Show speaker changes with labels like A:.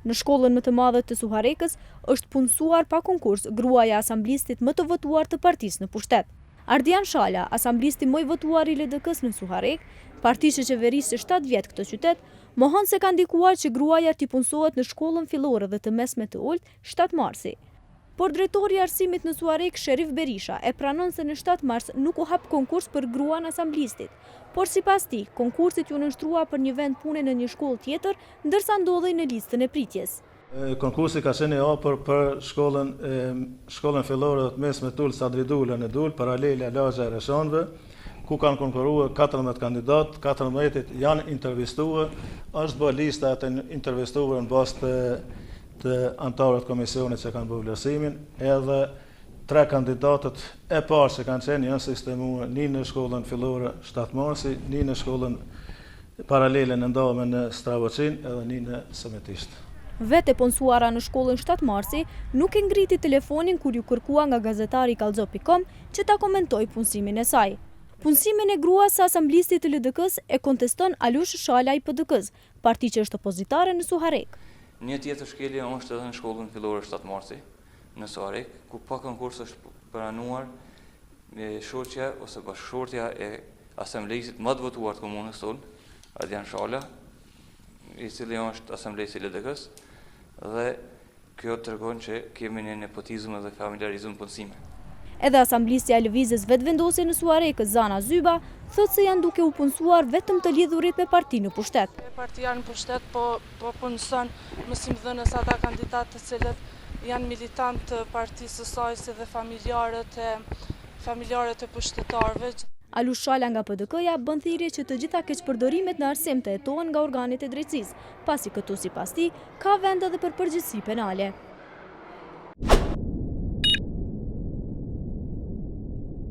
A: Në shkollën më të madhe të Suharekës është punësuar pa konkurs gruaja asamblistit më të votuar të partisë në pushtet. Ardian Shala, asamblisti më i votuar i LDK-s në Suharek, parti që qeverisë 7 vjet këtë qytet, mohon se ka ndikuar që gruaja t'i punësohet në shkollën fillore dhe të mesme të ulët 7 marsi. Por drejtori i arsimit në Suharek, Sherif Berisha, e pranon se në 7 mars nuk u hap konkurs për gruan asamblistit, por sipas tij, konkursit ju nënshtrua për një vend pune në një shkollë tjetër, ndërsa ndodhej në listën e pritjes.
B: Konkursi ka qenë i hapur për shkollën fillore të mesme të ulët Sadri Dula në Dul, paralele lagja e Reshonëve, ku kanë konkuruar 14 kandidat, 14 janë intervistuar, është bërë lista e intervistuar në bazë të antarët komisionit që kanë bërë vlerësimin, edhe 3 kandidatët e parë që kanë qenë janë sistemuar një në shkollën fillore 7 marsi, një në shkollën paralele në ndahme në Stravoqin, edhe një në Semetisht.
A: Vete punësuara në shkollën 7 marsi nuk e ngriti telefonin kur ju kërkua nga gazetari Kallxo.com që ta komentoj punësimin e saj. Punësimin e gruas së asamblistit të LDK-s e konteston Alush Shala i PDK-s, parti që është opozitare në Suharek.
C: Një tjetër shkelje është edhe në shkollën fillore 7 marsi në Suharek, ku pa konkurs është pranuar shoqja ose bashkëshortja e asamblistit më të votuar të komunës tonë, Ardian Shala, i cili është asamblesi i LDK-s, dhe kjo tregon që kemi një nepotizëm dhe familjarizëm punësime.
A: Edhe asamblisja e lëvizjes vetëvendosje në Suharek, Zana Zyba, thotë se janë duke u punësuar vetëm të lidhurit me parti në pushtet.
D: Partia në pushtet po punëson mësimdhënës ata kandidatë të cilët janë militantë të partisë së saj si dhe familjarët e pushtetarëve.
A: Alush Shala nga PDK-ja bën thirrje që të gjitha keqpërdorimet në arsim të hetohen nga organet e drejtësisë, pasi këtu sipas tij ka vend edhe për përgjegjësi penale.